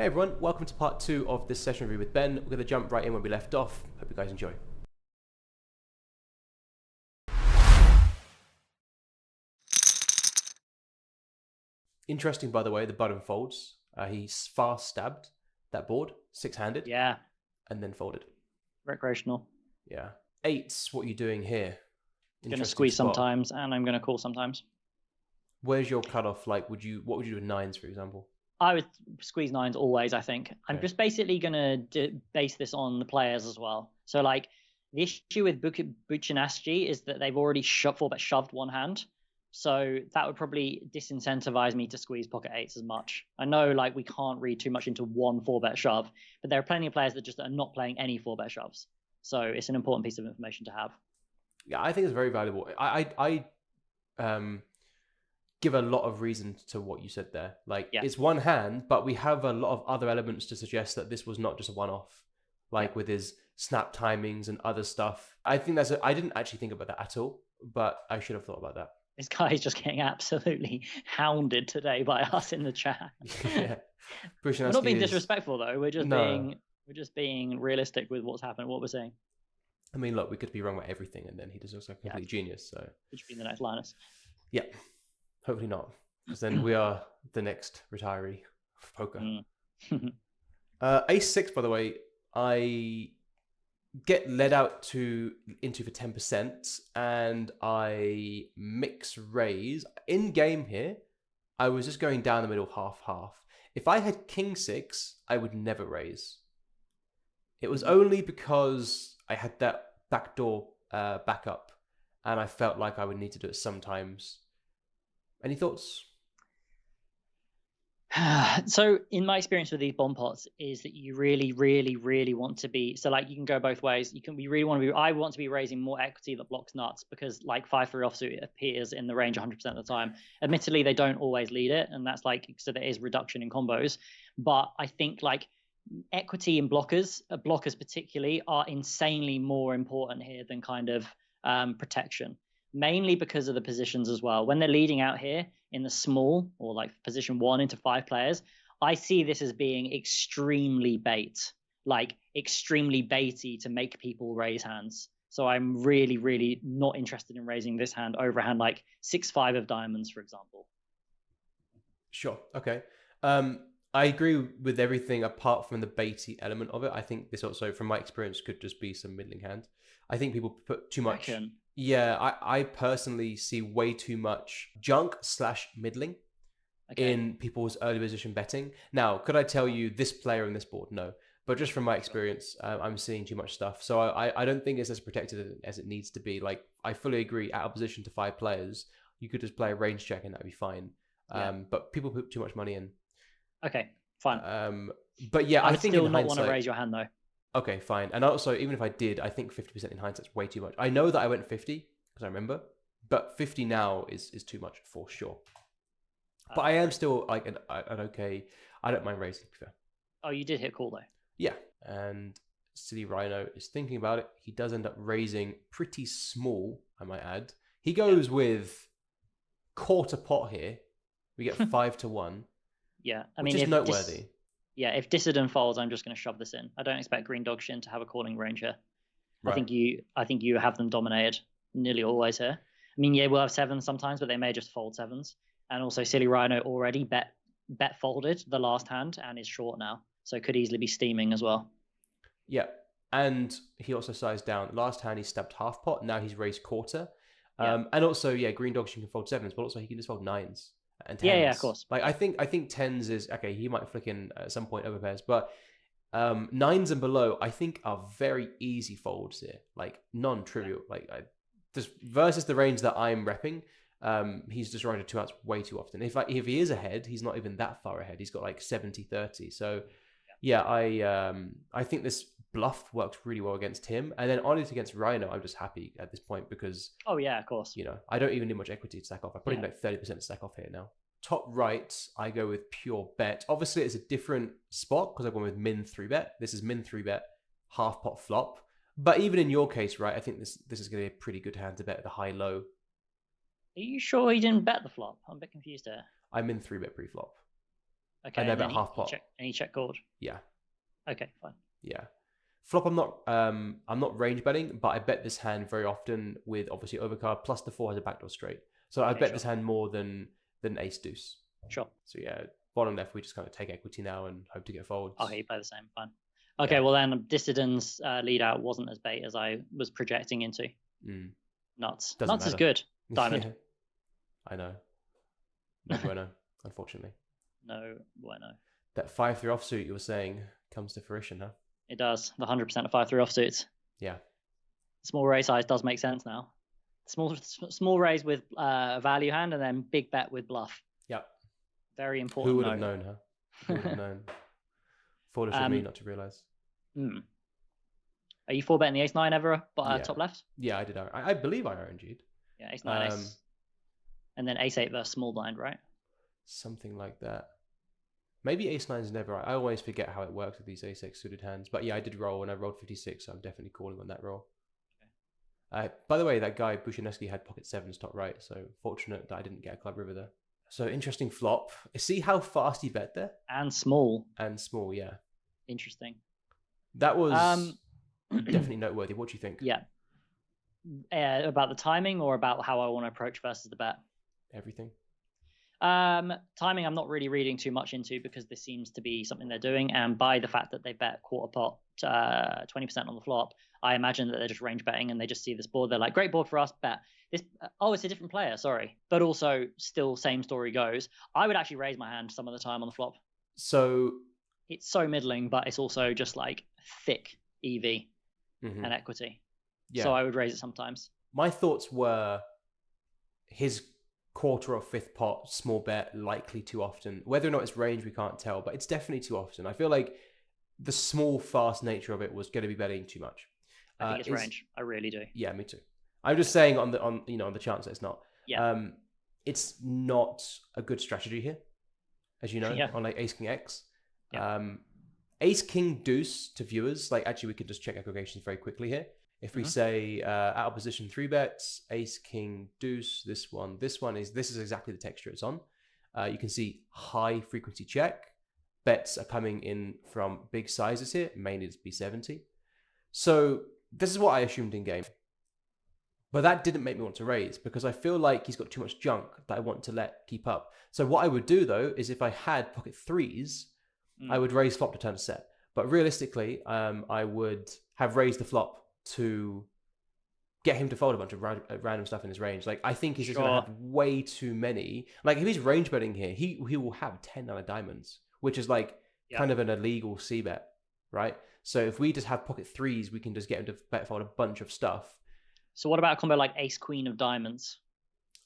Hey everyone, welcome to part 2 of this session review with Ben. We're going to jump right in where we left off. Hope you guys enjoy. Interesting, by the way, the button folds. He fast stabbed that board, six-handed, Yeah, and then folded. recreational. Yeah. Eights, what are you doing here? Going to squeeze spot. sometimes, and I'm going to call sometimes. Where's your cutoff? Like, what would you do with nines, for example? I would squeeze nines always, I think. Okay. I'm just basically going to base this on the players as well. So, like, the issue with Buchanaschi is that they've already shoved one hand. So that would probably disincentivize me to squeeze pocket eights as much. I know, like, we can't read too much into one 4-bet shove, but there are plenty of players that just are not playing any 4-bet shoves. So it's an important piece of information to have. Yeah, I think it's very valuable. I give a lot of reason to what you said there. Like, it's one hand, but we have a lot of other elements to suggest that this was not just a one-off. Like with his snap timings and other stuff. I think I didn't actually think about that at all, but I should have thought about that. This guy's just getting absolutely hounded today by us in the chat. Yeah. We're not being disrespectful though. We're just being realistic with what's happened, what we're saying. I mean, look, we could be wrong about everything, and then he just looks like a complete genius. So it should be the next Linus. Yeah, hopefully not, because then we are the next retiree of poker. Ace 6, by the way, I get led out into for 10%, and I mix raise. In game here, I was just going down the middle, half. If I had King 6, I would never raise. It was only because I had that backdoor backup, and I felt like I would need to do it sometimes. Any thoughts? So in my experience with these bomb pots is that you really want to be, so like you can go both ways. I want to be raising more equity that blocks nuts, because like 5-3 offsuit appears in the range 100% of the time. Admittedly, they don't always lead it, and that's like, so there is reduction in combos, but I think like equity in blockers particularly are insanely more important here than kind of protection, mainly because of the positions as well. When they're leading out here in the small, or like position 1 into 5 players, I see this as being extremely extremely baity to make people raise hands. So I'm really not interested in raising this hand over a hand like 6-5 of diamonds, for example. Sure. Okay. I agree with everything apart from the baity element of it. I think this also, from my experience, could just be some middling hand. I think people put too much. Yeah, I personally see way too much junk / middling in people's early position betting. Now, could I tell you this player on this board? No. But just from my experience, I'm seeing too much stuff. So I don't think it's as protected as it needs to be. Like, I fully agree, out of position to 5 players, you could just play a range check and that'd be fine. But people put too much money in. Okay, fine. But yeah, I think still not want to raise your hand though. Okay, fine. And also, even if I did, I think 50% in hindsight's way too much. I know that I went 50 because I remember, but 50 now is too much for sure. But I am still like an okay. I don't mind raising. Oh, you did hit call though. Yeah, and Silly Rhino is thinking about it. He does end up raising pretty small, I might add. He goes with quarter pot here. We get 5-1. Yeah, I mean, which is noteworthy. If Dissident folds, I'm just going to shove this in. I don't expect Green Dog Shin to have a calling range here. Right. I think you have them dominated nearly always here. I mean, yeah, we'll have 7s sometimes, but they may just fold 7s. And also, Silly Rhino already bet folded the last hand and is short now, so could easily be steaming as well. Yeah, and he also sized down. Last hand he stabbed half pot. Now he's raised quarter. And also, Green Dog Shin can fold 7s, but also he can just fold 9s. And 10s. Yeah, of course. Like, I think 10s is okay. He might flick in at some point over pairs, but 9s and below, I think, are very easy folds here. Like, non-trivial. Like, this versus the range that I'm repping, he's just running 2 outs way too often. If he is ahead, he's not even that far ahead. He's got like 70-30. So I think this bluff works really well against him, and then on it against Rhino, I'm just happy at this point because of course, I don't even need much equity to stack off. I put in like 30% to stack off here now. Top right, I go with pure bet. Obviously, it's a different spot because I've gone with min 3-bet. This is min 3-bet, half pot flop. But even in your case, right, I think this is going to be a pretty good hand to bet at the high-low. Are you sure he didn't bet the flop? I'm a bit confused there. I'm in 3-bet pre-flop. Okay, and they're about half pot. And he check called. Yeah. Okay, fine. Yeah. Flop, I'm not range betting, but I bet this hand very often with obviously overcard plus the 4 has a backdoor straight. So I bet this hand more than ace deuce. Sure. So yeah, bottom left we just kind of take equity now and hope to get forwards. Okay, you play the same. Fine. Okay, well then Dissident's lead out wasn't as bait as I was projecting into. Nuts. Doesn't Nuts matter. is good. Diamond. I know. No bueno, unfortunately. No bueno. That 5-3 offsuit you were saying comes to fruition, huh? It does. The 100% of 5-3 offsuits. Yeah. Small raise size does make sense now. Small raise with value hand and then big bet with bluff. Yep. Very important. Who would have known, huh? Who would have known? Foolish of me not to realize. Are you 4-betting the ace-9 ever top left? Yeah, I did. I believe I RNG'd. Yeah, ace-9, ace. And then ace-8 versus small blind, right? Something like that. Maybe ace-9's never. I always forget how it works with these ace-6 suited hands. But yeah, I did roll and I rolled 56, so I'm definitely calling on that roll. Okay. By the way, that guy Bushaneski had pocket 7s top right, so fortunate that I didn't get a club river there. So interesting flop. See how fast he bet there? And small. And small, yeah. Interesting. That was definitely noteworthy. What do you think? Yeah. About the timing or about how I want to approach versus the bet? Everything. Timing I'm not really reading too much into because this seems to be something they're doing, and by the fact that they bet quarter pot 20% on the flop, I imagine that they're just range betting and they just see this board, they're like, great board for us, bet this. It's a different player, sorry, but also still same story goes. I would actually raise my hand some of the time on the flop. So it's so middling, but it's also just like thick EV and equity. Yeah. So I would raise it sometimes. My thoughts were his quarter or fifth pot, small bet, likely too often. Whether or not it's range, we can't tell, but it's definitely too often. I feel like the small, fast nature of it was going to be betting too much. I think it's range. I really do. Yeah, me too. I'm just saying on the chance that it's not. Yeah. It's not a good strategy here, as you know, on like ace king X. Yeah. Ace king deuce to viewers. Like actually, we could just check aggregations very quickly here. If we say out of position 3 bets, ace, king, deuce, this is exactly the texture it's on. You can see high frequency check. Bets are coming in from big sizes here, mainly it's B70. So this is what I assumed in game. But that didn't make me want to raise because I feel like he's got too much junk that I want to let keep up. So what I would do though, is if I had pocket 3s, I would raise flop to turn to set. But realistically, I would have raised the flop to get him to fold a bunch of random stuff in his range. Like I think he's just going to have way too many. Like if he's range betting here, he will have 10 out of diamonds, which is like kind of an illegal C bet, right? So if we just have pocket 3s, we can just get him to bet fold a bunch of stuff. So what about a combo like ace queen of diamonds?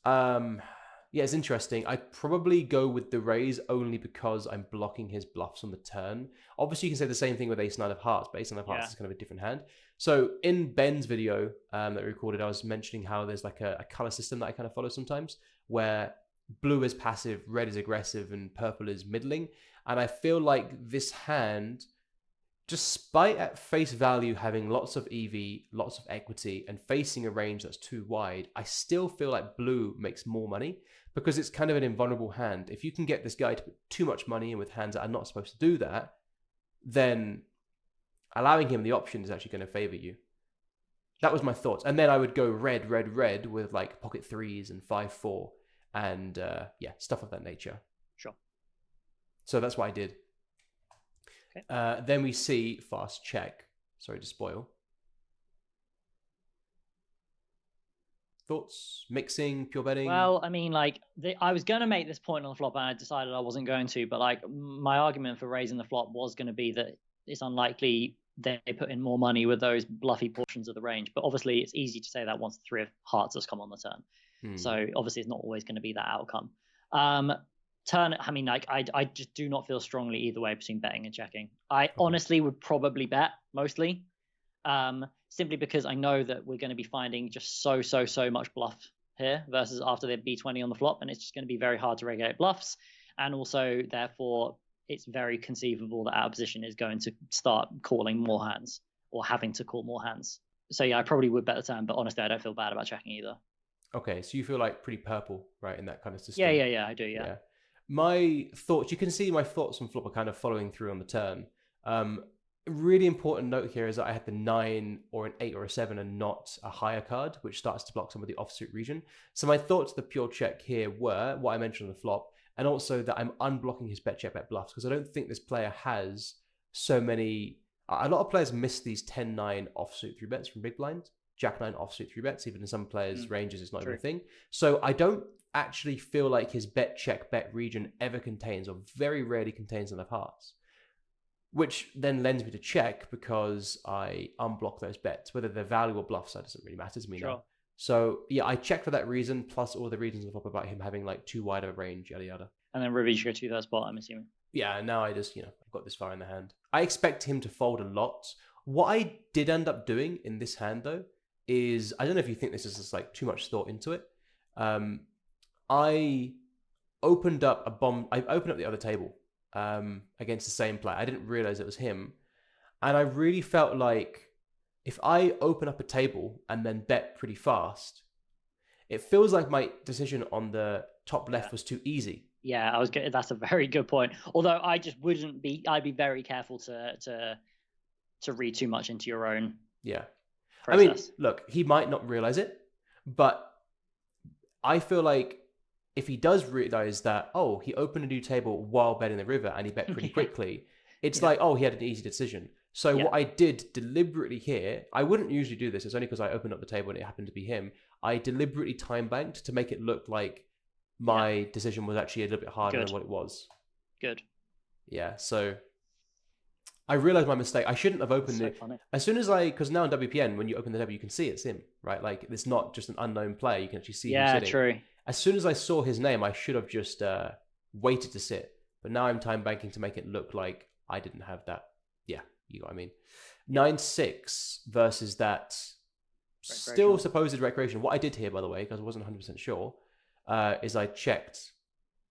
Yeah, it's interesting. I'd probably go with the raise only because I'm blocking his bluffs on the turn. Obviously, you can say the same thing with ace nine of hearts, but ace nine of hearts is kind of a different hand. So in Ben's video that we recorded, I was mentioning how there's like a color system that I kind of follow sometimes where blue is passive, red is aggressive, and purple is middling. And I feel like this hand, despite at face value having lots of EV, lots of equity, and facing a range that's too wide, I still feel like blue makes more money because it's kind of an invulnerable hand. If you can get this guy to put too much money in with hands that are not supposed to do that, then allowing him the option is actually going to favor you. That was my thoughts. And then I would go red, red, red with like pocket 3s and 5-4 and stuff of that nature. Sure. So that's what I did. Okay. Then we see fast check. Sorry to spoil. Thoughts? Mixing, pure betting? Well, I mean, like, I was going to make this point on the flop and I decided I wasn't going to, but like my argument for raising the flop was going to be that it's unlikely they put in more money with those bluffy portions of the range. But obviously it's easy to say that once the 3 of hearts has come on the turn. So obviously it's not always going to be that outcome. Turn, I mean, like, I just do not feel strongly either way between betting and checking. I honestly would probably bet mostly, simply because I know that we're going to be finding just so much bluff here versus after they're B20 on the flop, and it's just going to be very hard to regulate bluffs. And also, therefore, it's very conceivable that our position is going to start calling more hands or having to call more hands. So yeah, I probably would bet the turn, but honestly, I don't feel bad about checking either. Okay, so you feel like pretty purple, right, in that kind of system? Yeah, I do, yeah. my thoughts, you can see my thoughts on flop are kind of following through on the turn. Really important note here is that I had the 9 or an 8 or a 7 and not a higher card, which starts to block some of the offsuit region. So my thoughts, the pure check here were what I mentioned on the flop, and also that I'm unblocking his bet check bet bluffs, because I don't think this player has so many. A lot of players miss these 10-9 offsuit 3-bets from big blind, Jack-9 offsuit 3-bets, even in some players' ranges it's not even a thing. So I don't actually feel like his bet check bet region ever contains, or very rarely contains, enough hearts. Which then lends me to check because I unblock those bets. Whether they're value or bluffs, that doesn't really matter to me now. So yeah, I checked for that reason, plus all the reasons about him having like too wide of a range, yada yada. And then river, you go 2/3 spot, I'm assuming. Yeah, now I just, I've got this far in the hand. I expect him to fold a lot. What I did end up doing in this hand though is, I don't know if you think this is just like too much thought into it. I opened up a bomb. I opened up the other table against the same player. I didn't realize it was him. And I really felt like if I open up a table and then bet pretty fast, it feels like my decision on the top left was too easy. Yeah, that's a very good point. Although I just wouldn't be, I'd be very careful to read too much into your own process. I mean, look, he might not realize it, but I feel like if he does realize that, oh, he opened a new table while betting the river and he bet pretty quickly, it's like, oh, he had an easy decision. So what I did deliberately here, I wouldn't usually do this. It's only because I opened up the table and it happened to be him. I deliberately time banked to make it look like my decision was actually a little bit harder than what it was. Good. Yeah. So I realized my mistake. I shouldn't have opened it. Funny. As soon as because now in WPN, when you open the table, you can see it's him, right? Like it's not just an unknown player. You can actually see him sitting. True. As soon as I saw his name, I should have just waited to sit. But now I'm time banking to make it look like I didn't have that. Yeah, you know what I mean. 9-6 versus that still supposed recreation. What I did here, by the way, because I wasn't 100% sure, is I checked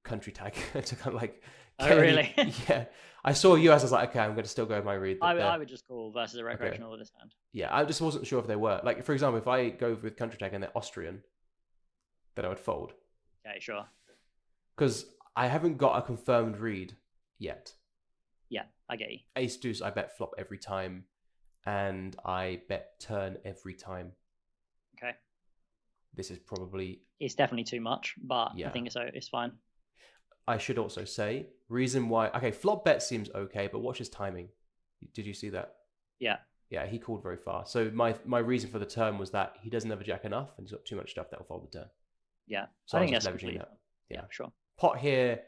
country tag to kind of like. Oh, really? Yeah. I saw US. I was like, okay, I'm going to still go with my read. I would just call versus a recreational with this hand. Yeah, I just wasn't sure if they were. Like, for example, if I go with country tag and they're Austrian, then I would fold. Okay, sure. Because I haven't got a confirmed read yet. Yeah, I get you. Ace deuce, I bet flop every time, and I bet turn every time. Okay. This is probably... It's definitely too much, but I think it's fine. I should also say, reason why... Okay, flop bet seems okay, but watch his timing. Did you see that? Yeah. Yeah, he called very fast. So my reason for the turn was that he doesn't have a jack enough, and he's got too much stuff that will fold the turn. Yeah. So I think that's leveraging that. Yeah, sure. Pot here,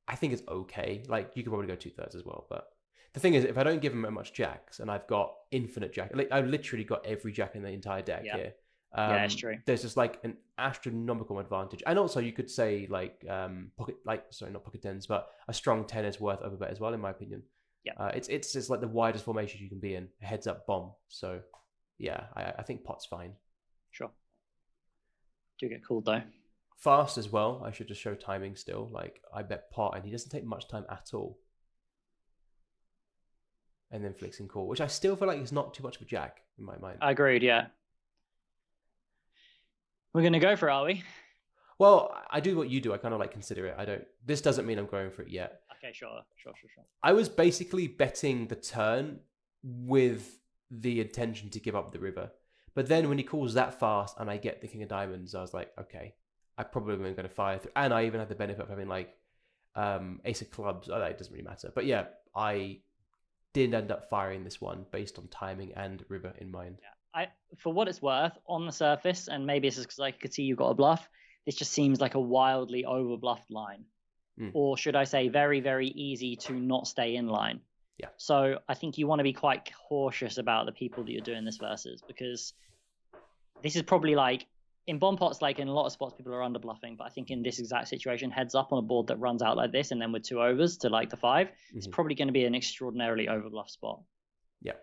I think it's okay. Like, you could probably go 2/3 as well, but the thing is, if I don't give him that much jacks, and I've got infinite jack, I've literally got every jack in the entire deck here. Yeah, it's true. There's just like an astronomical advantage, and also you could say like not pocket tens, but a strong 10 is worth overbet as well, in my opinion. Yeah, it's just like the widest formation you can be in, a heads up bomb. So yeah, I think pot's fine. Sure. Do get called though. Fast as well. I should just show timing still. Like I bet pot, and he doesn't take much time at all. And then flicks in call, which I still feel like is not too much of a jack in my mind. I agreed. Yeah. We're gonna go for it, are we? Well, I do what you do. I kind of like consider it. I don't. This doesn't mean I'm going for it yet. Okay, sure. I was basically betting the turn with the intention to give up the river, but then when he calls that fast and I get the king of diamonds, I was like, okay, I probably am going to fire through. And I even had the benefit of having like ace of clubs. Oh, that doesn't really matter. But yeah, I did end up firing this one based on timing and river in mind. Yeah. For what it's worth, on the surface, and maybe it's just because I could see you got a bluff, this just seems like a wildly over-bluffed line. Or should I say very, very easy to not stay in line. Yeah. So I think you want to be quite cautious about the people that you're doing this versus, because this is probably like, in bomb pots, like in a lot of spots, people are under bluffing, but I think in this exact situation, heads up on a board that runs out like this, and then with 2 overs to like the 5, it's probably going to be an extraordinarily over-bluffed spot. Yeah.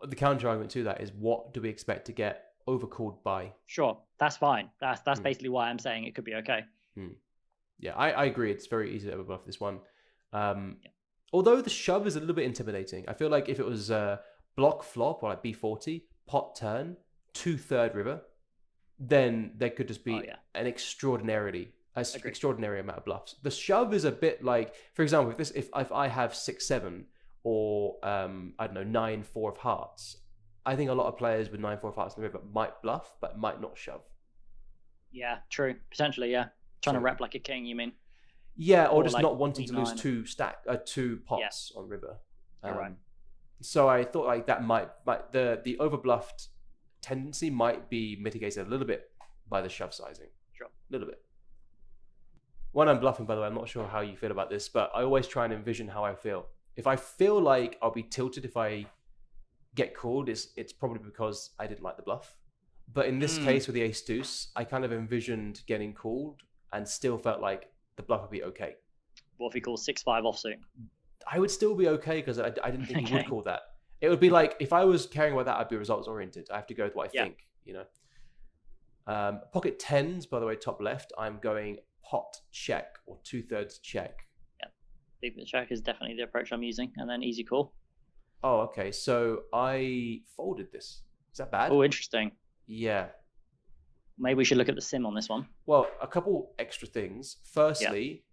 The counter argument to that is, what do we expect to get overcalled by? Sure, that's fine. That's basically why I'm saying it could be okay. Yeah, I agree. It's very easy to overbluff this one. Although the shove is a little bit intimidating. I feel like if it was block flop or like B40, pot turn, 2/3 river, then there could just be an extraordinarily extraordinary amount of bluffs. The shove is a bit like, for example, if I have 6-7 or I don't know 9-4 of hearts, I think a lot of players with 9-4 of hearts in the river might bluff but might not shove. Yeah, true. Potentially, yeah. Trying to rep like a king, you mean? Yeah, or just like not wanting to lose 9. two pots on river. Right. So I thought like that might the overbluffed tendency might be mitigated a little bit by the shove sizing. Sure. A little bit. When I'm bluffing, by the way, I'm not sure how you feel about this, but I always try and envision how I feel. If I feel like I'll be tilted if I get called, it's probably because I didn't like the bluff. But in this case with the ace deuce, I kind of envisioned getting called and still felt like the bluff would be okay. What if he calls 6-5 offsuit? I would still be okay because I didn't think he would call that. It would be like, if I was caring about that, I'd be results oriented. I have to go with what I think, you know. Pocket tens, by the way, top left, I'm going pot check or 2/3 check. Yeah, big bit check is definitely the approach I'm using, and then easy call. Oh, okay. So I folded this. Is that bad? Oh, interesting. Yeah. Maybe we should look at the sim on this one. Well, a couple extra things. Firstly,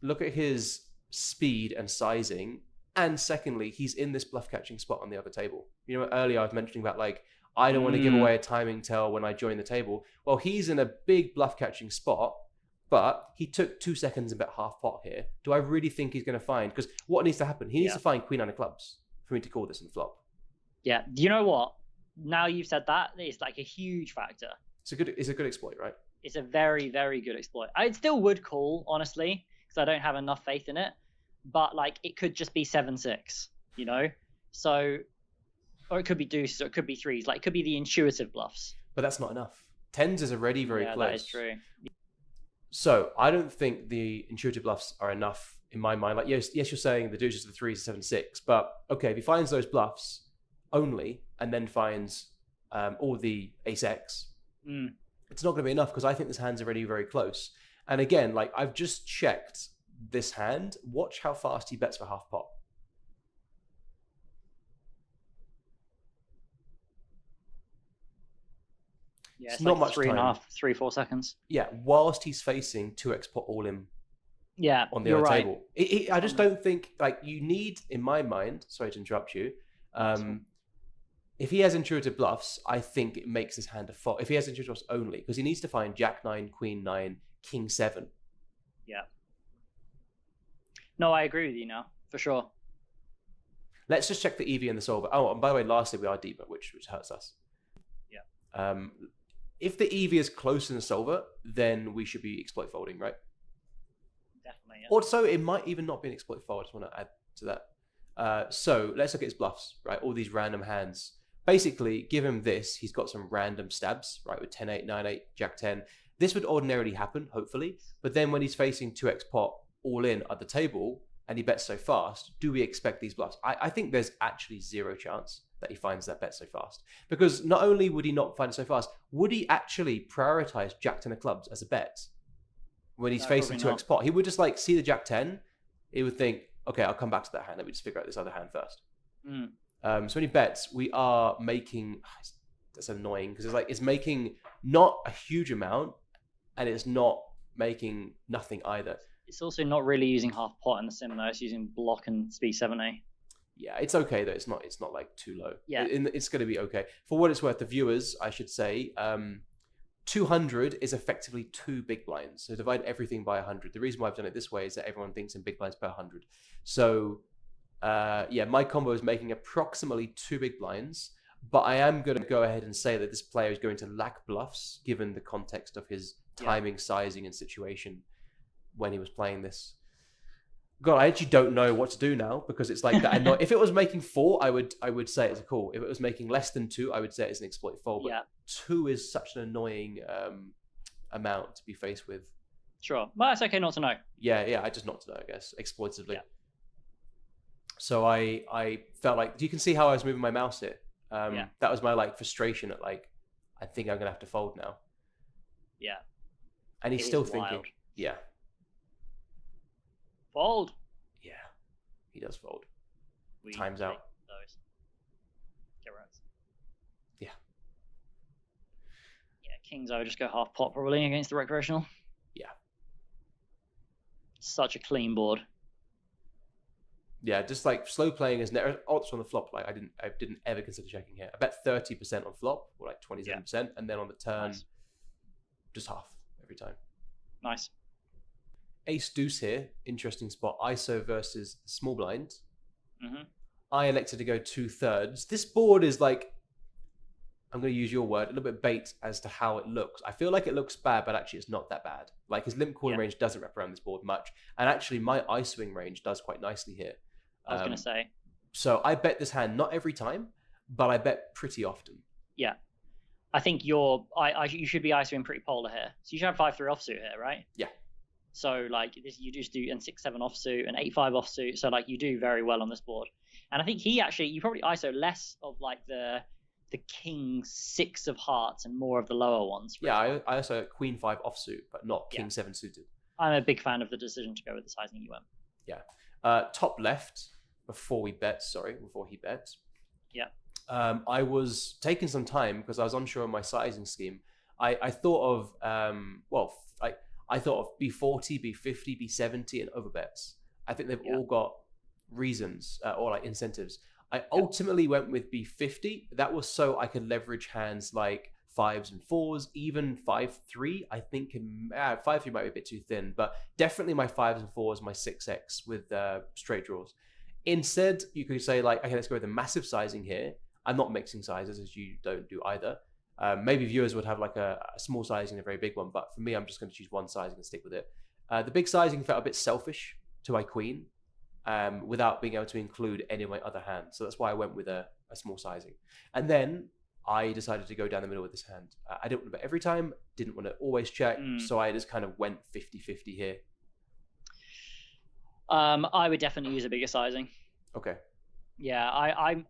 look at his speed and sizing. And secondly, he's in this bluff catching spot on the other table. You know, earlier I was mentioning about like, I don't want to give away a timing tell when I join the table. Well, he's in a big bluff catching spot, but he took 2 seconds and bet half pot here. Do I really think he's going to find? Because what needs to happen? He needs to find queen 9 of clubs for me to call this in the flop. Yeah. You know what? Now you've said that, it's like a huge factor. It's a good exploit, right? It's a very, very good exploit. I still would call, honestly, because I don't have enough faith in it. But like, it could just be 7-6, you know? So, or it could be deuces, or it could be threes. Like, it could be the intuitive bluffs. But that's not enough. Tens is already very close. That is true. So I don't think the intuitive bluffs are enough in my mind. Like, yes, you're saying the deuces, the threes, 7-6, but okay, if he finds those bluffs only and then finds all the ace X, it's not going to be enough because I think this hand's already very close. And again, like I've just checked this hand. Watch how fast he bets for half pot. Yeah, it's not like much 3.5, 3-4 seconds. Yeah, whilst he's facing 2x pot all in. Yeah, on the other table. I just don't think like you need, in my mind. Sorry to interrupt you. If he has intuitive bluffs, I think it makes his hand a fault. If he has intuitive bluffs only, because he needs to find Jack 9, Queen 9, King 7. Yeah. No, I agree with you now, for sure. Let's just check the EV and the solver. Oh, and by the way, lastly, we are deeper, which hurts us. Yeah. If the EV is close in the solver, then we should be exploit folding, right? Definitely, yeah. Also, it might even not be an exploit fold. I just want to add to that. So let's look at his bluffs, right? All these random hands. Basically, give him this. He's got some random stabs, right? With 10-8, 9-8, Jack 10. This would ordinarily happen, hopefully. But then when he's facing 2x pot all in at the table and he bets so fast, do we expect these bluffs? I think there's actually zero chance that he finds that bet so fast. Because not only would he not find it so fast, would he actually prioritize Jack 10 of clubs as a bet when he's facing 2x pot? He would just like see the Jack 10. He would think, okay, I'll come back to that hand. Let me just figure out this other hand first. So when he bets, we are making, that's annoying because it's like, it's making not a huge amount and it's not making nothing either. It's also not really using half pot in the sim though. It's using block and speed 7A. Yeah, it's okay though. It's not like too low. Yeah. It's going to be okay. For what it's worth, the viewers, I should say, 200 is effectively 2 big blinds. So divide everything by 100. The reason why I've done it this way is that everyone thinks in big blinds per 100. So yeah, my combo is making approximately 2 big blinds, but I am going to go ahead and say that this player is going to lack bluffs given the context of his timing, sizing, and situation when he was playing this. God, I actually don't know what to do now because it's like that. If it was making 4, I would say it's a call. If it was making less than 2, I would say it's an exploit fold. But 2 is such an annoying amount to be faced with. Sure, well, that's okay not to know. Yeah, I just not to know, I guess, exploitatively. Yeah. So I felt like, you can see how I was moving my mouse here. That was my like frustration at like, I think I'm gonna have to fold now. Yeah. And he's still thinking, wild. Yeah. Fold. Yeah, he does fold. Time's out. Those. Get right. Yeah. Yeah, kings I would just go half pot probably against the recreational. Yeah. such a clean board. Yeah, just like slow playing is never odds on the flop. Like I didn't ever consider checking here. I bet 30% on flop, or like 27%, and then on the turn, just half every time. Nice. Ace deuce here, interesting spot. ISO versus small blind. Mm-hmm. I elected to go 2/3. This board is like, I'm going to use your word, a little bit bait as to how it looks. I feel like it looks bad, but actually it's not that bad. Like his limp calling range doesn't wrap around this board much, and actually my ISOing range does quite nicely here. I was going to say. So I bet this hand not every time, but I bet pretty often. Yeah. I think you should be ISOing pretty polar here. So you should have 5-3 offsuit here, right? Yeah. So like this, you just do an 6-7 offsuit, an 8-5 offsuit. So like you do very well on this board. And I think you probably ISO less of like the king 6 of hearts and more of the lower ones. Yeah, I also queen 5 offsuit, but not king 7 suited. I'm a big fan of the decision to go with the sizing you went. Yeah. Top left before he bets. Yeah. I was taking some time because I was unsure of my sizing scheme. I thought of I thought of B40, B50, B70, and overbets. I think they've all got reasons or like incentives. I ultimately went with B50. That was so I could leverage hands like 5s and 4s, even 5-3. I think 5-3 might be a bit too thin, but definitely my 5s and 4s, my 6x with straight draws. Instead, you could say like, okay, let's go with a massive sizing here. I'm not mixing sizes, as you don't do either. Maybe viewers would have like a small sizing and a very big one, but for me, I'm just going to choose one sizing and stick with it. The big sizing felt a bit selfish to my queen without being able to include any of my other hands. So that's why I went with a small sizing. And then I decided to go down the middle with this hand. I didn't want to bet every time, didn't want to always check, so I just kind of went 50-50 here. I would definitely use a bigger sizing. Okay. Yeah, I'm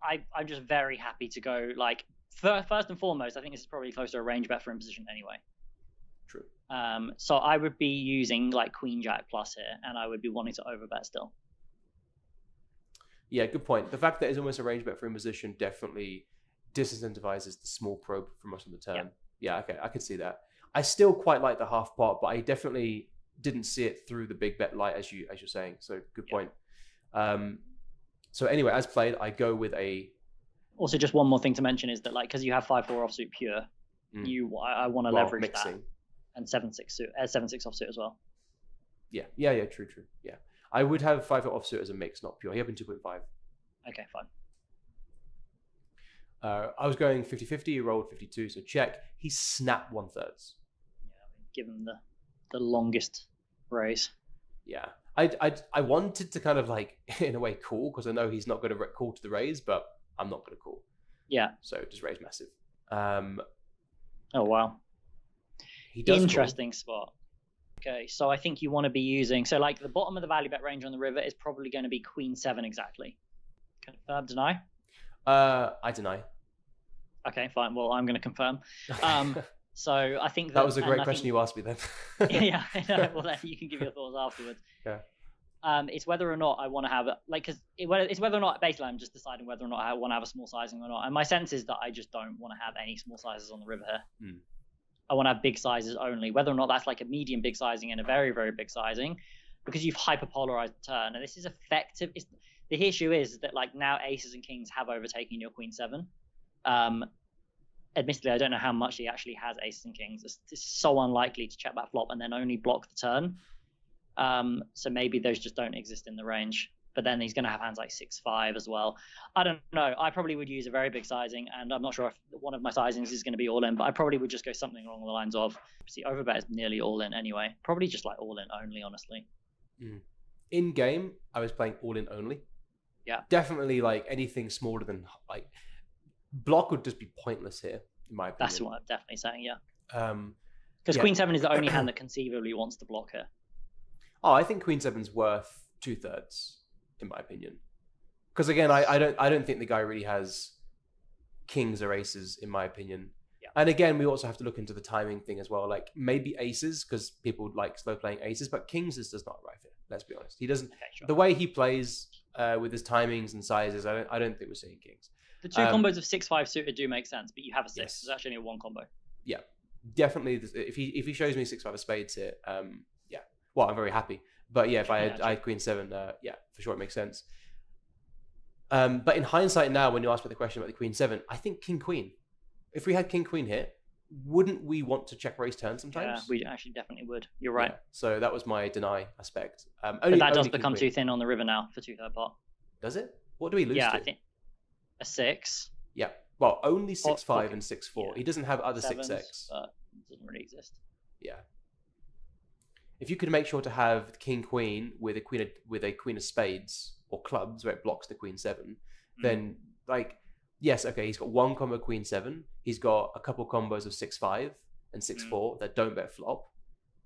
just very happy to go like first and foremost. I think this is probably close to a range bet for imposition anyway. True. So I would be using like queen jack plus here, and I would be wanting to overbet still. Yeah, good point. The fact that it's almost a range bet for imposition definitely disincentivizes the small probe for most of the turn. Yeah, okay, I could see that. I still quite like the half pot, but I definitely didn't see it through the big bet light as you're saying. So good point. So anyway, as played, I go with a. Also, just one more thing to mention is that like because you have 5-4 offsuit pure, I want to leverage mixing. That and 7-6 offsuit as well. Yeah, true. Yeah, I would have 5-4 offsuit as a mix, not pure. He opened 2.5. Okay, fine. I was going 50-50. He rolled 52, so check. He snapped 1/3. Yeah, give him the longest raise. Yeah, I wanted to kind of like in a way call because I know he's not going to call to the raise, but I'm not going to call. Yeah. So just raise massive. Oh wow. He does interesting call. Spot. Okay, so I think you want to be using so like the bottom of the value bet range on the river is probably going to be queen 7 exactly. Confirm, deny? I deny. Okay, fine. Well, I'm going to confirm. So I think that was a great question you asked me then. Yeah, well, then you can give your thoughts afterwards. Yeah. It's whether or not I want to have like because it's whether or not basically I'm just deciding whether or not I want to have a small sizing or not. And my sense is that I just don't want to have any small sizes on the river here. I want to have big sizes only. Whether or not that's like a medium big sizing and a very very big sizing, because you've hyperpolarized the turn, and this is effective. The issue is that like now aces and kings have overtaken your queen 7. Admittedly, I don't know how much he actually has aces and kings. It's so unlikely to check that flop and then only block the turn. So maybe those just don't exist in the range. But then he's going to have hands like 6-5 as well. I don't know. I probably would use a very big sizing, and I'm not sure if one of my sizings is going to be all in, but I probably would just go something along the lines of, see, overbet is nearly all in anyway. Probably just like all in only, honestly. In game, I was playing all in only. Yeah. Definitely like anything smaller than like block would just be pointless here, in my opinion. That's what I'm definitely saying, yeah. Because Queen 7 is the only hand that conceivably wants to block here. Oh, I think Queen 7's worth 2/3, in my opinion. Because again, I don't think the guy really has kings or aces, in my opinion. Yeah. And again, we also have to look into the timing thing as well. Like maybe aces, because people like slow playing aces, but kings just does not arrive here. Let's be honest. He doesn't. Okay, sure. The way he plays with his timings and sizes, I don't think we're seeing kings. The two combos of 6-5 suited do make sense, but you have a 6. Yes. It's actually only a 1 combo. Yeah, definitely. If he shows me 6-5 of spades here, yeah. Well, I'm very happy. But yeah, if I had queen 7, yeah, for sure it makes sense. But in hindsight now, when you ask me the question about the queen 7, I think king queen. If we had king queen here, wouldn't we want to check raise turn sometimes? Yeah, we actually definitely would. You're right. Yeah, so that was my deny aspect. But that does become too thin on the river now for 2/3 pot. Does it? What do we lose to? Yeah, I think a 6. Yeah. Well, only 6-5 and 6-4. Yeah. He doesn't have other 6x. But it doesn't really exist. Yeah. If you could make sure to have king queen with a queen of spades or clubs where it blocks the queen 7, then like yes, okay, he's got one combo queen 7. He's got a couple combos of 6-5 and 6-4 that don't bet flop,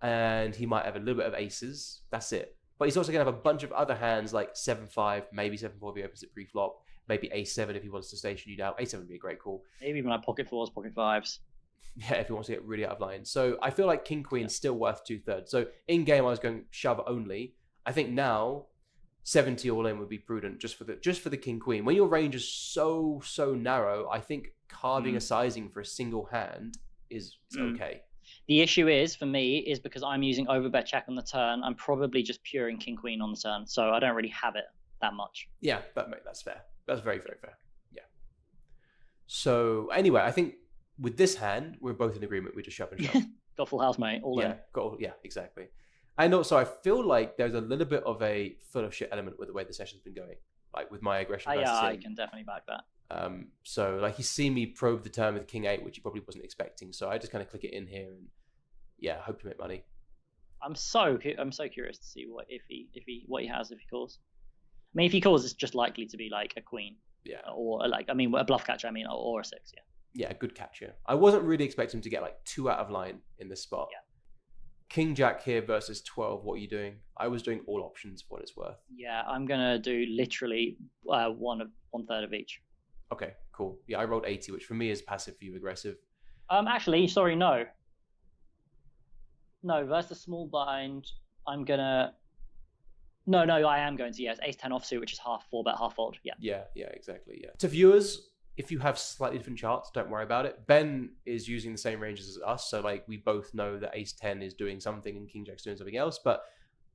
and he might have a little bit of aces. That's it. But he's also gonna have a bunch of other hands like 7-5, maybe 7-4 if he opens it pre-flop, maybe A7 if he wants to station you down. A7 would be a great call. Maybe even like pocket 4s, pocket 5s. Yeah, if he wants to get really out of line. So I feel like king queen's still worth 2/3. So in game I was going shove only. I think now 70 all in would be prudent just for the king queen. When your range is so narrow, I think carving a sizing for a single hand is okay. The issue is for me is because I'm using overbet check on the turn. I'm probably just puring king queen on the turn, so I don't really have it that much. Yeah, that's fair. That's very fair. Yeah. So anyway, I think with this hand, we're both in agreement. We just shove and shove. Got full house, mate. All in. Yeah, exactly. And also, I feel like there's a little bit of a full of shit element with the way the session's been going, like with my aggression. Yeah, I can definitely back that. So like he's seen me probe the turn with king 8, which he probably wasn't expecting. So I just kind of click it in here and hope to make money. I'm so curious to see what he has if he calls. I mean, if he calls, it's just likely to be like a queen. Yeah. Or like, I mean, a bluff catcher. I mean, or a 6. Yeah. Yeah, good catcher. I wasn't really expecting him to get like 2 out of line in this spot. Yeah. King Jack here versus 12. What are you doing? I was doing all options for what it's worth. Yeah, I'm gonna do literally 1/3 of each. Okay, cool. Yeah, I rolled 80, which for me is passive, for you aggressive. Actually, sorry, no. No, versus small blind, I'm gonna. No, I am going to. Yes, ace 10 offsuit, which is half 4-bet, half fold. Yeah. Yeah, exactly. Yeah. To viewers, if you have slightly different charts, don't worry about it. Ben is using the same ranges as us, so like we both know that ace 10 is doing something and king jack's doing something else, but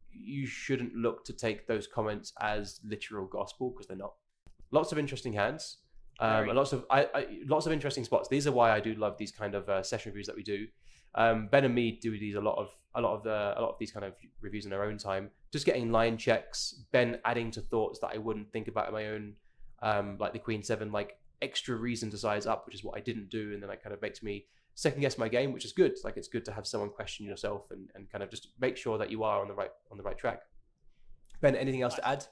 you shouldn't look to take those comments as literal gospel because they're not. Lots of interesting hands, lots of interesting spots. These are why I do love these kind of session reviews that we do. Ben and me do these a lot of these kind of reviews in our own time. Just getting line checks, Ben adding to thoughts that I wouldn't think about in my own, like the queen 7, like extra reason to size up, which is what I didn't do, and then it kind of makes me second guess my game, which is good. Like it's good to have someone question yourself and kind of just make sure that you are on the right track. Ben, anything else to add?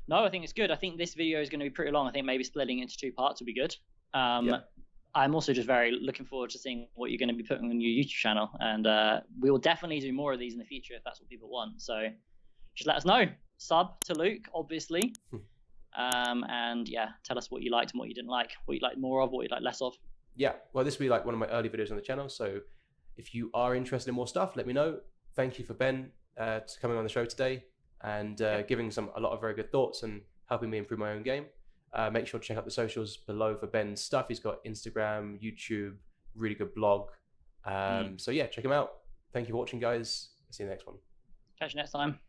No, I think it's good. I think this video is going to be pretty long. I think maybe splitting into 2 parts would be good. I'm also just very looking forward to seeing what you're going to be putting on your YouTube channel, and we will definitely do more of these in the future if that's what people want. So just let us know. Sub to Luke, obviously. And yeah, tell us what you liked and what you didn't like, what you liked more of, what you liked less of. Yeah, well, this will be like one of my early videos on the channel, so if you are interested in more stuff, let me know. Thank you for Ben coming on the show today and giving a lot of very good thoughts and helping me improve my own game. Make sure to check out the socials below for Ben's stuff. He's got Instagram, YouTube, really good blog. So yeah, check him out. Thank you for watching, guys. See you in the next one. Catch you next time.